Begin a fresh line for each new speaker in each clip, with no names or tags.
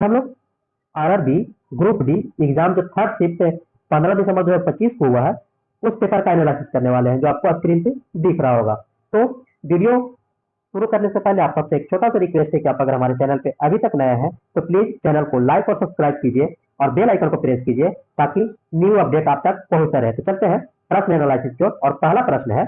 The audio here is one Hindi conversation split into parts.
हम लोग आरआरबी ग्रुप डी एग्जाम जो थर्ड शिफ्ट 15 दिसंबर 2025 को हुआ है उस पेपर का एनालिसिस करने वाले हैं, जो आपको स्क्रीन पे दिख रहा होगा। तो वीडियो शुरू करने से पहले आप सबसे एक छोटा सा रिक्वेस्ट है कि आप अगर हमारे चैनल पे अभी तक नए हैं तो प्लीज चैनल को लाइक और सब्सक्राइब कीजिए और बेल आइकन को प्रेस कीजिए ताकि न्यू अपडेट आप तक पहुंचता रहे। तो चलते हैं प्रश्न एनालिसिस की ओर। और पहला प्रश्न है,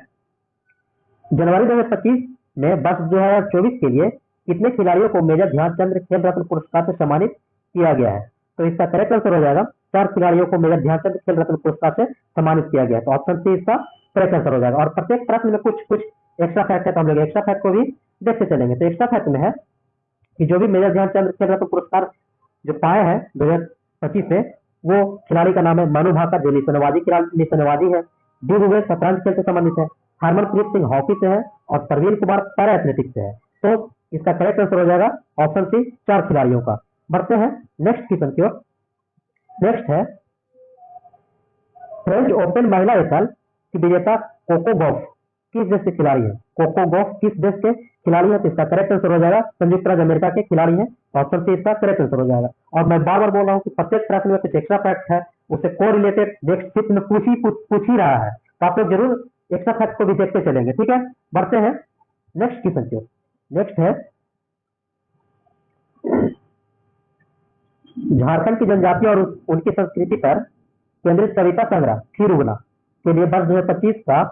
जनवरी 2025 में वर्ष 2024 के लिए कितने खिलाड़ियों को मेजर ध्यानचंद खेल रत्न पुरस्कार से सम्मानित किया गया है? तो इसका करेक्ट आंसर हो जाएगा 4 खिलाड़ियों को मेजर ध्यानचंद खेल रत्न पुरस्कार से सम्मानित किया गया है। तो ऑप्शन सी इसका करेक्ट आंसर हो जाएगा। और प्रत्येक प्रश्न में कुछ कुछ एक्स्ट्रा फैक्ट है, तो हम लोग एक्स्ट्रा फैक्ट को भी देखते चलेंगे। तो एक्स्ट्रा फैक्ट में है कि जो भी मेजर ध्यानचंद खेल रत्न पुरस्कार जो पाए हैं 2025 में, वो खिलाड़ी का नाम है मनु भाकर जो निशानेबाजी है, डी रुबेल शतरंज खेल से संबंधित है, हरमनप्रीत सिंह हॉकी से है और प्रवीण कुमार पैरा एथलेटिक्स से है। तो इसका करेक्ट आंसर हो जाएगा ऑप्शन सी 4 खिलाड़ियों का। बढ़ते हैं नेक्स्ट क्वेश्चन की ओर। नेक्स्ट है, फ्रेंच ओपन महिला एकल की विजेता कोको गॉफ किस देश के खिलाड़ी है? कोको गॉफ किस देश के खिलाड़ी है? तो इसका करेक्ट आंसर हो जाएगा संयुक्त राज्य अमेरिका के खिलाड़ी है। ऑप्शन सी इसका करेक्ट आंसर हो जाएगा। और मैं बार बार बोल रहा हूँ कि प्रत्येक प्रश्न में कुछ एक्स्ट्रा फैक्ट है, उससे को रिलेटेड नेक्स्ट शिफ्ट में पूछ ही रहा है, तो आप लोग जरूर एक्स्ट्रा फैक्ट को भी देखते चलेंगे, ठीक है। बढ़ते हैं नेक्स्ट क्वेश्चन की ओर। नेक्स्ट है, झारखंड की जनजाति और उनकी संस्कृति पर केंद्रित कविता संग्रह फिर उगना के लिए वर्ष 2025 का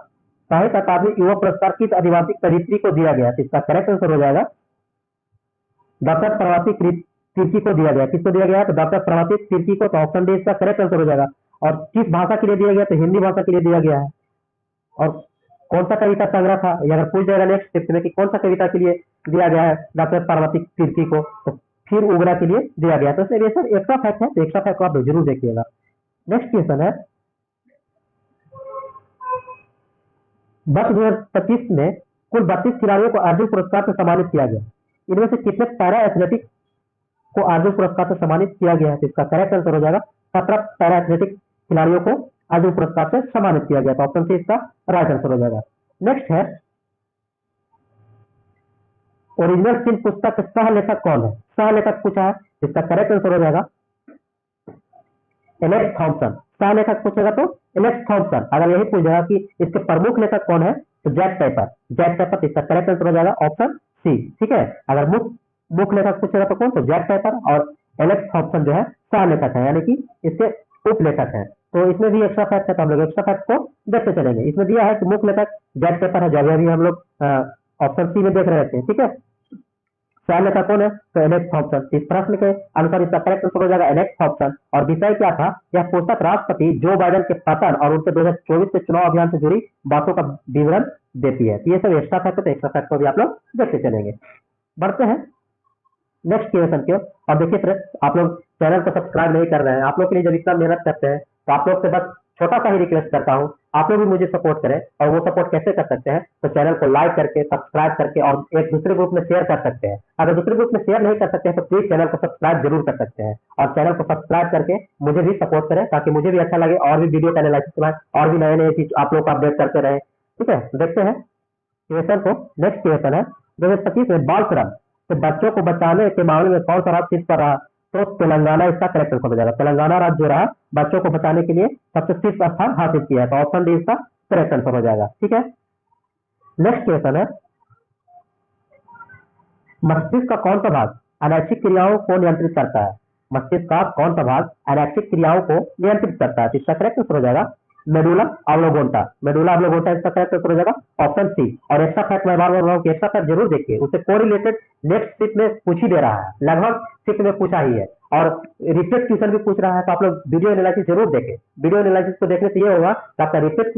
साहित्य अकादमी युवा पुरस्कार किस आदिवासी कवियत्री को दिया गया? इसका करेक्ट आंसर हो जाएगा डॉक्टर प्रवासी तिर्की को दिया गया। किसको दिया गया? तो डॉक्टर प्रवासी तिर्की को। तो ऑप्शन डी इसका करेक्ट आंसर हो जाएगा। और किस भाषा के लिए दिया गया? तो हिंदी भाषा के लिए दिया गया है। और कौन सा कविता संग्रह था, ये अगर पूछ जाएगा नेक्स्ट शिफ्ट में कि कौन सा कविता के लिए दिया गया है डॉक्टर प्रवासी तिर्की को, तो फिर उगरा के लिए दिया गया। तो इसलिए सर एक्स्ट्रा फैक्ट है, तो एक्स्ट्रा फैक्ट को आप जरूर देखिएगा। नेक्स्ट क्वेश्चन है, वर्ष 2025 में कुल 32 खिलाड़ियों को अर्जुन पुरस्कार से सम्मानित किया गया। इनमें से कितने पैरा एथलेटिक्स को अर्जुन पुरस्कार से सम्मानित किया गया है? तो इसका करेक्ट आंसर हो जाएगा 17 पैरा एथलेटिक्स खिलाड़ियों को अर्जुन पुरस्कार से सम्मानित किया गया। तो ऑप्शन सी इसका राइट आंसर हो जाएगा। नेक्स्ट है, ओरिजिनल सिंह पुस्तक के सह लेखक कौन है? सह लेखक पूछा है, इसका करेक्ट आंसर हो जाएगा एलेक्स थॉम्पसन। सह लेखक पूछेगा तो एलेक्स थॉम्पसन। अगर यही पूछेगा कि इसके प्रमुख लेखक कौन है, तो जैक पेपर। जैक पेपर, इसका करेक्ट आंसर हो जाएगा ऑप्शन सी, ठीक है। अगर मुख्य लेखक पूछेगा तो कौन? तो जैक पेपर। और एलेक्स थॉम्पसन जो है सह लेखक है, यानी कि इसके उप लेखक है। तो इसमें भी एक्स्ट्रा फैक्ट है, तो हम लोग एक्स्ट्रा फैक्ट को देखते चलेंगे। इसमें दिया है कि मुख्य लेखक जैक पेपर है, जो अभी हम लोग ऑप्शन सी में देख रहे थे, ठीक है। सह लेखक कौन है? तो एलेक्स थॉम्पसन। इस प्रश्न के अनुसार इसका करेक्ट आंसर हो जाएगा एलेक्स थॉम्पसन। और विषय क्या था? यह पुस्तक राष्ट्रपति जो बाइडेन के पतन और उनके 2024 के चुनाव अभियान से जुड़ी बातों का विवरण देती है। तो ये सब एक्स्ट्रा फैक्ट है, तो एक्स्ट्रा फैक्ट को भी आप लोग देखते चलेंगे। बढ़ते हैं नेक्स्ट क्वेश्चन की ओर। और देखिए फ्रेंड्स, आप लोग चैनल को सब्सक्राइब नहीं कर रहे हैं, आप लोग के लिए जब इतना मेहनत करते हैं तो आप लोग से बस छोटा सा ही रिक्वेस्ट करता हूँ, आप लोग भी मुझे सपोर्ट करें। और वो सपोर्ट कैसे कर सकते हैं? तो चैनल को लाइक करके, सब्सक्राइब करके और एक दूसरे ग्रुप में शेयर कर सकते हैं। अगर दूसरे ग्रुप में शेयर नहीं कर सकते हैं तो प्लीज चैनल को सब्सक्राइब जरूर कर सकते हैं। और चैनल को सब्सक्राइब करके मुझे भी सपोर्ट करें, ताकि मुझे भी अच्छा लगे और भी वीडियो का एनालिसिस के बाद और भी नए नए चीज आप लोग अपडेट करते रहे, ठीक है। देखते हैं क्वेश्चन को। नेक्स्ट क्वेश्चन है, 2025 में बाल श्रम तो बच्चों को बचाने के मामले में कौन सा राज्य शीर्ष पर रहा? तो तेलंगाना इसका करेक्ट आंसर हो जाएगा। तेलंगाना राज्य जो रहा बच्चों को बचाने के लिए सबसे शीर्ष स्थान हासिल किया है। तो ऑप्शन डी इसका करेक्ट आंसर हो जाएगा, ठीक है। नेक्स्ट क्वेश्चन है, मस्तिष्क का कौन सा भाग अनैच्छिक क्रियाओं को नियंत्रित करता है? मस्तिष्क का कौन सा भाग अनैच्छिक क्रियाओं को नियंत्रित करता है? तो इसका करेक्ट आंसर हो जाएगा मेडुला ऑब्लोंगेटा। मेडुला ऑब्लोंगेटा इसका करेक्ट आंसर हो जाएगा ऑप्शन सी। और एक्स्ट्रा फैक्ट मैं बार बार बोल रहा हूँ कि एक्स्ट्रा फैक्ट जरूर देखिए, उससे कोरिलेटेड नेक्स्ट शिफ्ट में पूछ ही दे रहा है, लगभग शिफ्ट में पूछा ही है। और रिपीट क्वेश्चन भी पूछ रहा है, तो आप लोग वीडियो एनालिसिस जरूर देखें। वीडियो एनालिसिस को देखने से ये होगा कि आपका रिपीट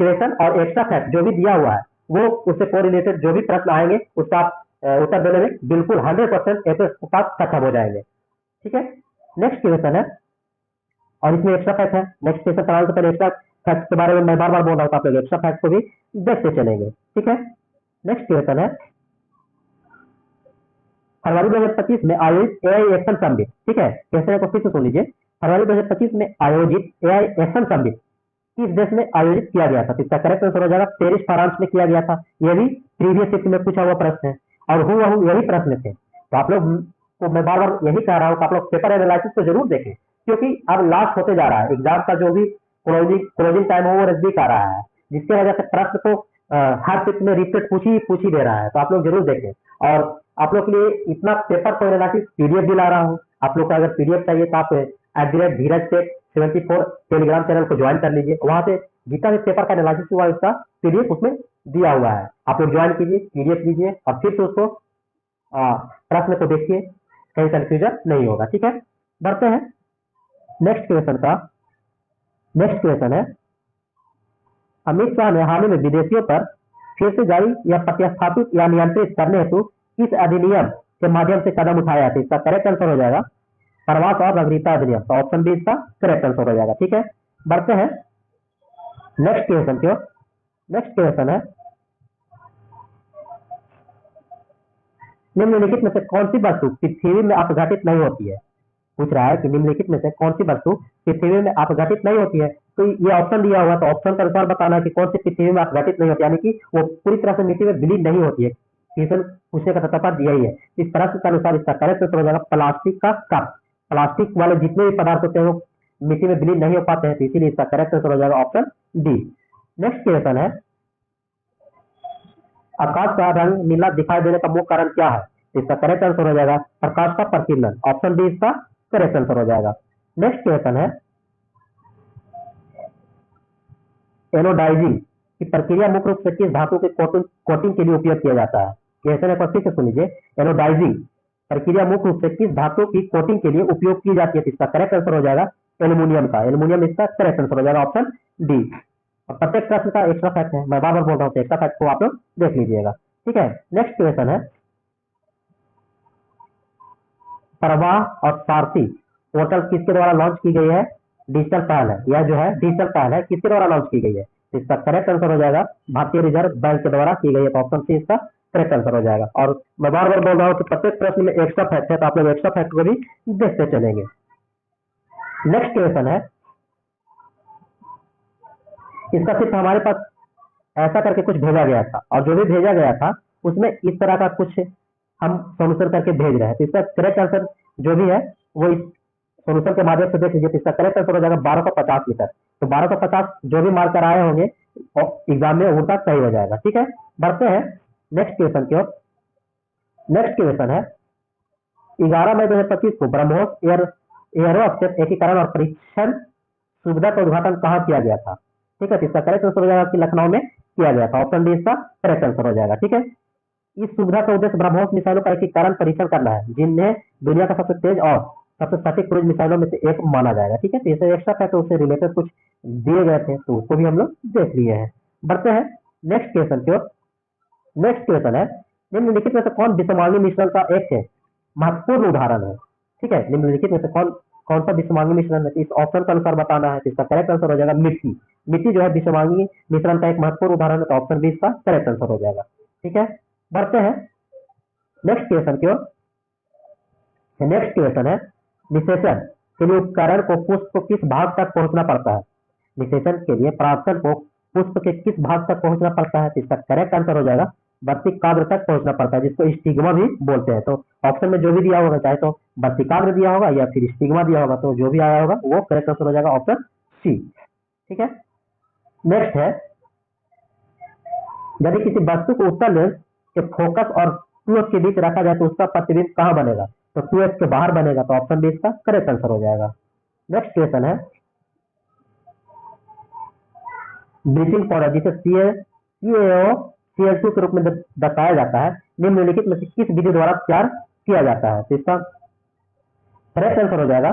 क्वेश्चन और एक्स्ट्रा फैक्ट जो भी दिया हुआ है वो उससे कोरिलेटेड जो भी प्रश्न आएंगे उसका उत्तर देने में बिल्कुल 100% के साथ सक्षम हो जाएंगे, ठीक है। नेक्स्ट क्वेश्चन है, और इसमें एक्स्ट्रा फैक्ट है। नेक्स्ट क्वेश्चन कराने से पहले एक्स्ट्रा फैक्ट के बारे में मैं बार बार बोल रहा हूँ, आप लोग एक्स्ट्रा फैक्ट को भी देखते चलेंगे, ठीक है। नेक्स्ट क्वेश्चन है, फरवरी 2025 में आयोजित एआई एक्शन समिट, ठीक है। क्वेश्चन को फिर से सुन लीजिए। फरवरी 2025 में आयोजित एआई एक्शन समिट किस देश में आयोजित किया गया था? तो इसका करेक्ट आंसर हो जाएगा पेरिस फ्रांस में किया गया था। यह भी प्रीवियस शिफ्ट में पूछा हुआ प्रश्न है और यही प्रश्न थे। तो आप लोग को मैं बार बार यही कह रहा हूँ कि आप लोग पेपर एनालिसिस को जरूर देखें, क्योंकि अब लास्ट होते जा रहा है एग्जाम का, जो भी क्लोजिंग टाइम हो वो नजदीक आ रहा है, जिसकी वजह से प्रश्न को हर शिफ्ट में रिपीट पूछ ही दे रहा है। तो आप लोग जरूर देखें, और आप लोग के लिए इतना पेपर को एनालिसिस पीडीएफ भी ला रहा हूँ। आप लोग को अगर पीडीएफ चाहिए तो आप @धीरज74 टेलीग्राम चैनल को ज्वाइन कर लीजिए, वहां से जितना भी पेपर का एनालिसिस हुआ उसका पीडीएफ उसमें दिया हुआ है। आप लोग ज्वाइन कीजिए, पीडीएफ लीजिए और फिर से उसको प्रश्न को देखिए, कहीं कंफ्यूजन नहीं होगा। ठीक है, बढ़ते हैं नेक्स्ट क्वेश्चन का। नेक्स्ट क्वेश्चन है, अमित शाह ने हाल ही में विदेशियों पर फिर से जारी या प्रतिस्थापित या नियंत्रित करने हेतु किस अधिनियम के माध्यम से कदम उठाया था? इसका करेक्ट आंसर हो जाएगा प्रवास और नागरिकता अधिनियम। तो ऑप्शन बी इसका करेक्ट आंसर हो जाएगा। ठीक है, बढ़ते हैं नेक्स्ट क्वेश्चन की ओर। नेक्स्ट क्वेश्चन है, निम्नलिखित में से कौन सी वस्तु पृथ्वी में अपघटित नहीं होती है? पूछ रहा है कि निम्नलिखित में से कौन सी वस्तु पृथ्वी में अपघटित नहीं होती है। तो ये ऑप्शन दिया हुआ है, तो ऑप्शन के अनुसार बताना है कि कौन सी पृथ्वी में अपघटित नहीं होती, यानी कि वो पूरी तरह से मिट्टी में विलीन नहीं होती है। क्वेश्चन पूछने का तात्पर्य यही है। इस प्रश्न के अनुसार इसका करेक्ट आंसर हो जाएगा प्लास्टिक का कप। प्लास्टिक वाले जितने भी पदार्थ होते हैं वो मिट्टी में विलीन नहीं हो पाते हैं, तो इसीलिए इसका करेक्ट आंसर हो जाएगा ऑप्शन डी। नेक्स्ट क्वेश्चन है, आकाश का रंग नीला दिखाई देने का मुख्य कारण क्या है? इसका करेक्ट आंसर हो जाएगा प्रकाश का प्रकीर्णन। ऑप्शन डी इसका करेक्ट आंसर हो जाएगा। नेक्स्ट क्वेश्चन है, एनोडाइजिंग की प्रक्रिया मुख्य रूप से किस धातु के कोटिंग के लिए उपयोग किया जाता है? क्वेश्चन एक बार फिर से सुन लीजिए, एनोडाइजिंग प्रक्रिया मुख्य रूप से किस धातु की कोटिंग के लिए उपयोग की जाती है? इसका करेक्ट आंसर हो जाएगा एल्यूमिनियम का। एल्यूमिनियम इसका करेक्ट आंसर हो जाएगा ऑप्शन डी। और प्रत्येक प्रश्न का एक्स्ट्रा फैक्ट है, मैं बार बार बोल रहा हूँ, एक्स्ट्रा फैक्ट को आप लोग देख लीजिएगा। ठीक है, नेक्स्ट क्वेश्चन है, प्रवाह और सारथी पोर्टल किसके द्वारा लॉन्च की गई है? डिजिटल पहल है, यह जो है डिजिटल पहल है, किसके द्वारा लॉन्च की गई है? इसका करेक्ट आंसर हो जाएगा भारतीय रिजर्व बैंक के द्वारा की गई है। तो ऑप्शन सी इसका करेक्ट आंसर हो जाएगा। और मैं बार बार बोल रहा हूँ कि प्रत्येक प्रश्न में एक्स्ट्रा फैक्ट है, तो आप लोग एक्स्ट्रा फैक्ट को भी देखते चलेंगे। नेक्स्ट क्वेश्चन है, इसका सिर्फ हमारे पास ऐसा करके कुछ भेजा गया था, और जो भी भेजा गया था उसमें इस तरह का कुछ हम सोल्यूशन करके भेज रहे हैं। तो इसका करेक्ट आंसर जो भी है वो इस सोल्यूशन के माध्यम से देख लीजिए। तो इसका करेक्ट आंसर हो जाएगा 1250 मीटर। तो 1250 जो भी मार्कर आए होंगे एग्जाम में उनका सही हो जाएगा। ठीक है, बढ़ते हैं नेक्स्ट क्वेश्चन की ओर। नेक्स्ट क्वेश्चन है, 11 मई 2025 को ब्रह्मोस एयरोस्पेस एकीकरण और परीक्षण सुविधा का उद्घाटन कहाँ किया गया था? ठीक है, तो इसका करेक्ट आंसर हो जाएगा कि लखनऊ में किया गया था। ऑप्शन डी इसका करेक्ट आंसर हो जाएगा। ठीक है, इस सुविधा का उद्देश्य ब्रह्मोस मिसाइलों का एकीकरण परीक्षण करना है, जिन्हें दुनिया का सबसे तेज और सबसे सटीक क्रूज मिसाइलों में से एक माना जाएगा। ठीक है, तो इसे एक्स्ट्रा फैक्ट उससे रिलेटेड कुछ दिए गए थे, तो उसको भी हम लोग देख लिए हैं। बढ़ते हैं नेक्स्ट क्वेश्चन की ओर। नेक्स्ट क्वेश्चन है, निम्नलिखित में से कौन विषमांगी मिश्रण का एक महत्वपूर्ण उदाहरण है? ठीक है, निम्नलिखित में से कौन सा विषमांगी मिश्रण है? इस ऑप्शन के अनुसार बताना है। इसका करेक्ट आंसर हो जाएगा मिट्टी। मिट्टी जो है विषमांगी मिश्रण का एक महत्वपूर्ण उदाहरण है, तो ऑप्शन बी इसका करेक्ट आंसर हो जाएगा। ठीक है, बढ़ते हैं नेक्स्ट क्वेश्चन की ओर। नेक्स्ट क्वेश्चन है, निषेचन के लिए उपकरण को पुष्प को किस भाग तक पहुंचना पड़ता है? निषेचन के लिए परागकण को पुष्प के किस भाग तक पहुंचना पड़ता है? इसका करेक्ट आंसर हो जाएगा वर्तिकाग्र तक पहुंचना पड़ता है, जिसको स्टिग्मा भी बोलते हैं। तो ऑप्शन में जो भी दिया होगा, चाहे तो वर्तिकाग्र दिया होगा या फिर स्टिग्मा दिया होगा, तो जो भी आया होगा वो करेक्ट आंसर हो जाएगा ऑप्शन सी। ठीक है, नेक्स्ट है, यदि किसी वस्तु को उत्तल लेंस के फोकस और 2f के बीच रखा जाए तो उसका प्रतिबिंब कहाँ बनेगा? तो 2f के बाहर बनेगा। तो ऑप्शन बी इसका करेक्ट आंसर हो जाएगा। नेक्स्ट क्वेश्चन है, ब्लीचिंग पाउडर जिसे CaO-Cl2 के रूप में दर्शाया जाता है, निम्नलिखित में से किस विधि द्वारा तैयार किया जाता है? तो इसका करेक्ट आंसर हो जाएगा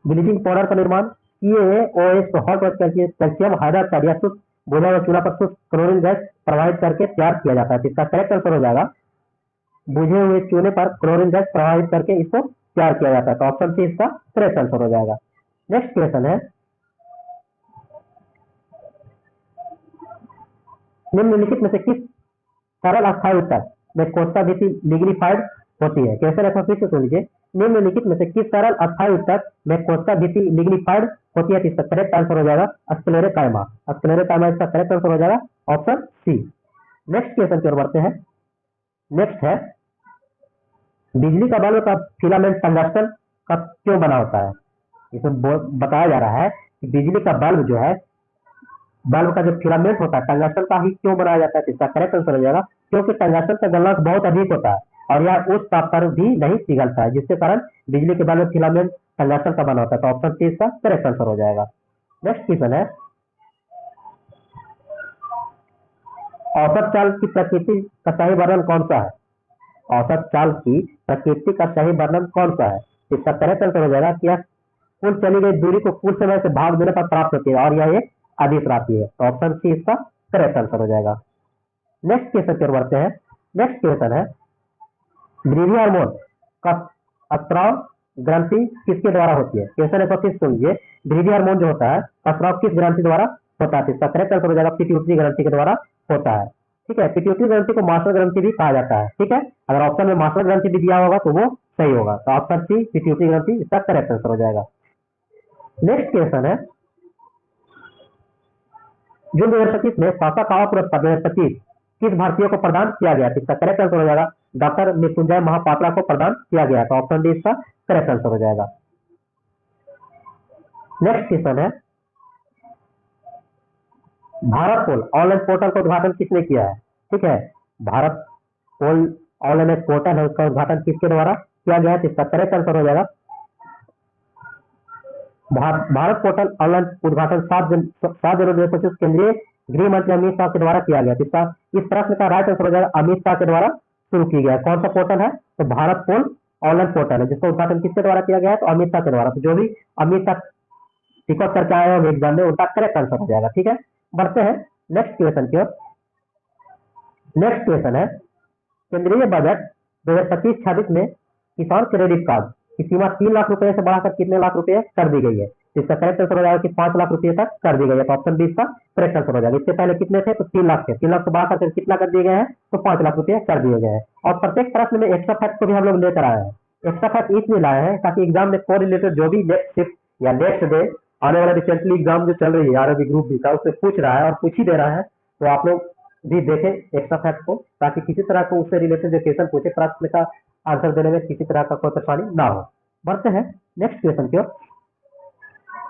ब्लीचिंग पाउडर का निर्माण CaOH को हॉट कैल्शियम हाइड्रोक्साइड या शुष्क बुझा हुआ चूल्हा पर शुष्क क्लोरीन गैस प्रवाहित करके तैयार किया जाता है। इसका करेक्ट आंसर हो जाएगा बुझे हुए चूल्हे पर क्लोरीन गैस प्रवाहित करके इसको तैयार किया जाता है। तो ऑप्शन सी इसका करेक्ट आंसर हो जाएगा। नेक्स्ट क्वेश्चन है, निम्नलिखित में से किस सरल अस्थायी उत्तक में कोशिका भित्ति लिग्निफाइड होती है? क्वेश्चन एक बार फिर से सुन लीजिए, निम्नलिखित में से किस सरल अस्थायी उत्तक में कोशिका भित्ति लिग्निफाइड होती है? इसका करेक्ट आंसर हो जाएगा स्क्लेरोकाइमा। स्क्लेरोकाइमा इसका करेक्ट आंसर हो जाएगा ऑप्शन सी। नेक्स्ट क्वेश्चन की ओर बढ़ते हैं। नेक्स्ट है, बिजली का बल्ब का फिलामेंट टंगस्टन का क्यों बना होता है? इसमें बताया जा रहा है कि बिजली का बल्ब जो है, बल्ब का जो फिलामेंट होता है टंगस्टन का ही क्यों बनाया जाता है? तो इसका करेक्ट आंसर हो जाएगा क्योंकि टंगस्टन का गलनांक बहुत अधिक होता है और यह उस ताप पर भी नहीं पिघलता है, जिसके कारण बिजली के बल्ब में फिलामेंट टंगस्टन का बना होता है। तो ऑप्शन सी इसका करेक्ट आंसर हो जाएगा। नेक्स्ट क्वेश्चन है, औसत चाल की प्रकृति का सही वर्णन कौन सा है? औसत चाल की प्रकृति का सही वर्णन कौन सा है? इसका करेक्ट आंसर हो जाएगा कि कुल चली गई दूरी को कुल समय से भाग देने पर प्राप्त होती है और यह एक अदिश राशि है। तो ऑप्शन सी इसका करेक्ट आंसर हो जाएगा। नेक्स्ट क्वेश्चन की ओर बढ़ते हैं। नेक्स्ट क्वेश्चन है, ग्रीवी हार्मोन का स्राव ग्रंथि किसके द्वारा होती है? क्वेश्चन एक बार सुनिए, ग्रीवी हार्मोन जो होता है स्राव किस ग्रंथि द्वारा होता है? इसका करेक्ट आंसर हो जाएगा पिट्यूटरी ग्रंथि के द्वारा होता है। ठीक है, पिट्यूटरी ग्रंथि को मास्टर ग्रंथि भी कहा जाता है। ठीक है, अगर ऑप्शन में मास्टर ग्रंथि भी दिया होगा तो वो सही होगा। तो ऑप्शन सी पिट्यूटरी ग्रंथि इसका करेक्ट आंसर हो जाएगा। नेक्स्ट क्वेश्चन है, जून 2025 में सासाकावा पुरस्कार 2025 किस भारतीय को प्रदान किया गया? इसका करेक्ट आंसर हो जाएगा डॉक्टर मृत्युंजय महापात्रा को प्रदान किया गया। तो ऑप्शन डी इसका करेक्ट आंसर हो जाएगा। नेक्स्ट क्वेश्चन है, भारत पोल ऑनलाइन पोर्टल का उद्घाटन किसने किया है? ठीक है, भारत पोल ऑनलाइन पोर्टल है, उसका उद्घाटन किसके द्वारा किया गया है? इसका करेक्ट आंसर हो जाएगा भारत पोर्टल ऑनलाइन उद्घाटन 7 जनवरी 2025 केंद्रीय गृह मंत्री अमित शाह के द्वारा किया गया। इसका इस प्रश्न का राइट आंसर हो जाएगा अमित शाह के द्वारा शुरू किया गया। कौन सा पोर्टल है? तो भारत पोल ऑनलाइन पोर्टल है, जिसका उद्घाटन किसके द्वारा किया गया है? तो अमित शाह के द्वारा। तो जो भी अमित शाह टिकट करके आए होंगे एग्जाम में, उनका करेक्ट आंसर हो जाएगा। ठीक है, बढ़ते हैं नेक्स्ट क्वेश्चन की ओर। नेक्स्ट क्वेश्चन है, केंद्रीय बजट 2025-26 में किसान क्रेडिट कार्ड की सीमा 3 लाख रुपए से बढ़ाकर कितने लाख रुपए कर दी गई है? इसका करेक्ट आंसर हो जाएगा कि 5 लाख रुपए तक कर दी गई है। तो ऑप्शन बी इसका करेक्ट आंसर हो जाएगा। इससे पहले कितने थे? तो 3 लाख थे। 3 लाख को बढ़ाकर कितना कर दिए गए हैं? तो 5 लाख रुपए कर दिए गए हैं। और प्रत्येक प्रश्न में एक्स्ट्रा फैक्ट को भी हम लोग लेकर आए हैं। एक्स्ट्रा फैक्ट इसलिए लाए हैं ताकि एग्जाम में कोरिलेटेड जो भी नेक्स्ट शिफ्ट या नेक्स्ट डे आने वाला रिसेंटली एग्जाम जो चल रही है आरआरबी ग्रुप बी का, उससे पूछ रहा है और पूछ ही दे रहा है। तो आप लोग भी देखें एक्स्ट्रा फैक्ट को, ताकि किसी तरह को उससे रिलेटेड जो क्वेश्चन पूछे प्रश्न का आंसर देने में किसी तरह का कोई परेशानी ना हो। बढ़ते हैं नेक्स्ट क्वेश्चन की ओर।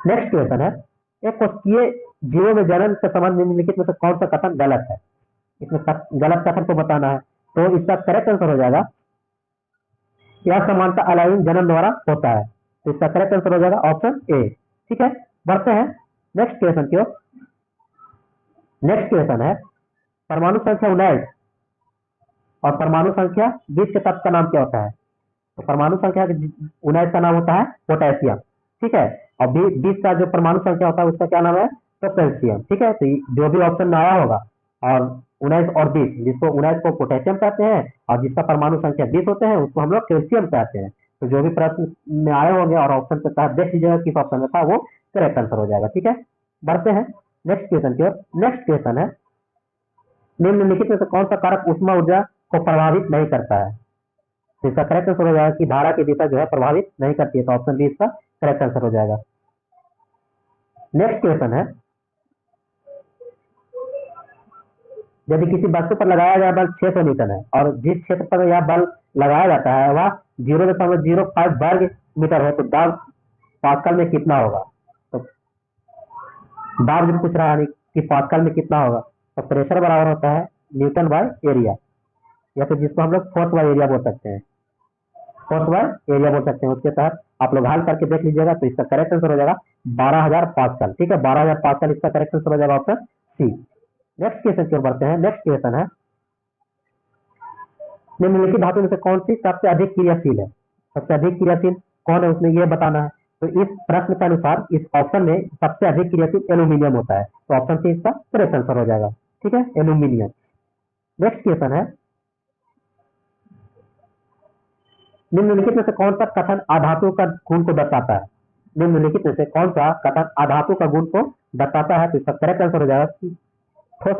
नेक्स्ट क्वेश्चन है, एक कोशिकीय जीवों में जनन के संबंध निम्नलिखित में से कौन सा कथन गलत है? इसमें गलत कथन को बताना है। तो इसका करेक्ट आंसर हो जाएगा यह समानता अलाइन जनन द्वारा होता है। तो इसका करेक्ट आंसर हो जाएगा ऑप्शन ए। ठीक है, बढ़ते हैं नेक्स्ट क्वेश्चन की ओर। नेक्स्ट क्वेश्चन है, परमाणु संख्या 19 और परमाणु संख्या 20 के तत्व का नाम क्या होता है? तो परमाणु संख्या 19 का नाम होता है पोटेशियम। ठीक है, और 20 का जो परमाणु संख्या होता है उसका क्या नाम है? तो कैल्शियम। ठीक है, तो जो भी ऑप्शन में आया होगा और 19 और 20, जिसको 19 को पोटेशियम कहते हैं और जिसका परमाणु संख्या 20 होते हैं उसको हम लोग कैल्शियम कहते हैं। तो जो भी प्रश्न में आए होंगे और ऑप्शन के तहत देख लीजिएगा किस ऑप्शन में था, वो करेक्ट आंसर हो जाएगा। ठीक है, बढ़ते हैं नेक्स्ट क्वेश्चन की ओर। नेक्स्ट क्वेश्चन है, निम्नलिखित में से कौन सा कारक ऊष्मा ऊर्जा को प्रभावित नहीं करता है? तो इसका करेक्ट आंसर हो जाएगा कि धारा की दिशा जो है प्रभावित नहीं करती है। तो ऑप्शन बी इसका करेक्ट आंसर हो जाएगा। नेक्स्ट क्वेश्चन है, यदि किसी वस्तु पर लगाया गया बल 600 न्यूटन है और जिस क्षेत्र पर यह बल लगाया जाता है वह 0.05 वर्ग मीटर है, तो दाब पास्कल में कितना होगा? तो दाब जो पूछ रहा है कि पास्कल में कितना होगा, तो प्रेशर बराबर होता है न्यूटन बाय एरिया, या फिर जिसको हम लोग फोर्स बाय एरिया बोल सकते हैं। फोर्स बाय एरिया बोल सकते हैं। उसके तहत आप लोग हल करके देख लीजिएगा। तो इसका करेक्ट आंसर हो जाएगा 12,000 पास्कल। ठीक है, 12,000 पास्कल इसका करेक्ट आंसर हो जाएगा ऑप्शन सी। नेक्स्ट क्वेश्चन की ओर बढ़ते हैं। नेक्स्ट क्वेश्चन है, निम्नलिखित धातु में से कौन सी सबसे अधिक क्रियाशील है? सबसे अधिक क्रियाशील कौन है उसमें यह बताना है। तो इस प्रश्न के अनुसार इस ऑप्शन में सबसे अधिक क्रियाशील एल्यूमिनियम होता है। तो ऑप्शन सी इसका करेक्ट आंसर हो जाएगा। ठीक है, एल्यूमिनियम। नेक्स्ट क्वेश्चन है, निम्नलिखित में से कौन सा कथन आधातु का गुण को दर्शाता है? निम्नलिखित में से कौन सा कथन आधातु का गुण को दर्शाता है? तो इसका करेक्ट आंसर हो जाएगा ठोस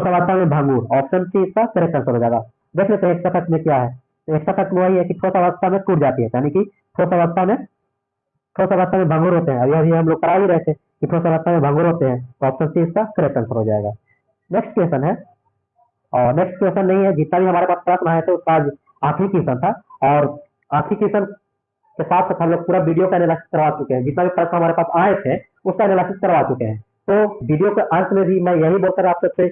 अवस्था में भंगुर। ऑप्शन सी इसका करेक्ट आंसर हो जाएगा। देख लेते हैं एक्स्ट्रा फैक्ट में क्या है। तो एक्स्ट्रा फैक्ट में वही है कि ठोस अवस्था में टूट जाती है, यानी कि ठोस अवस्था में भंगुर होते हैं। अभी हम लोग करा ही रहे थे कि ठोस अवस्था में भंगुर होते हैं। तो ऑप्शन सी इसका करेक्ट आंसर हो जाएगा। नेक्स्ट क्वेश्चन है, और नेक्स्ट क्वेश्चन नहीं है, जितना भी हमारे पास प्रश्न आए थे उसका आखिरी क्वेश्चन था, और आखिरी क्वेश्चन के साथ साथ हम लोग पूरा वीडियो का एनालिसिस करवा चुके हैं। जितना भी प्रश्न हमारे पास आए थे उसका एनालिसिस करवा चुके हैं। तो वीडियो के अंत में भी मैं यही बोलकर आप सबसे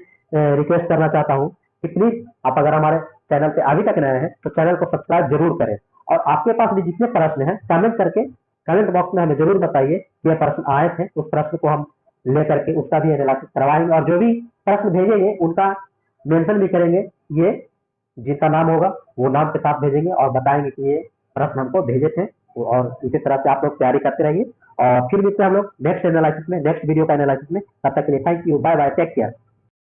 रिक्वेस्ट करना चाहता हूँ कि प्लीज आप अगर हमारे चैनल पे अभी तक नए हैं तो चैनल को सब्सक्राइब जरूर करें, और आपके पास भी जितने प्रश्न हैं कमेंट करके कमेंट बॉक्स में हमें जरूर बताइए कि ये प्रश्न आए थे, उस प्रश्न को हम लेकर के उसका भी एनालिसिस करवाएंगे, और जो भी प्रश्न भेजेंगे उनका मेंशन भी करेंगे, ये जिनका नाम होगा वो नाम के साथ भेजेंगे और बताएंगे कि ये प्रश्न हमको भेजे थे। और इसी तरह से आप लोग तैयारी करते रहिए, और फिर मिलते हैं हम लोग नेक्स्ट एनालिसिस में, नेक्स्ट वीडियो का एनालिसिस में। तब तक के लिए thank you, bye bye, take care.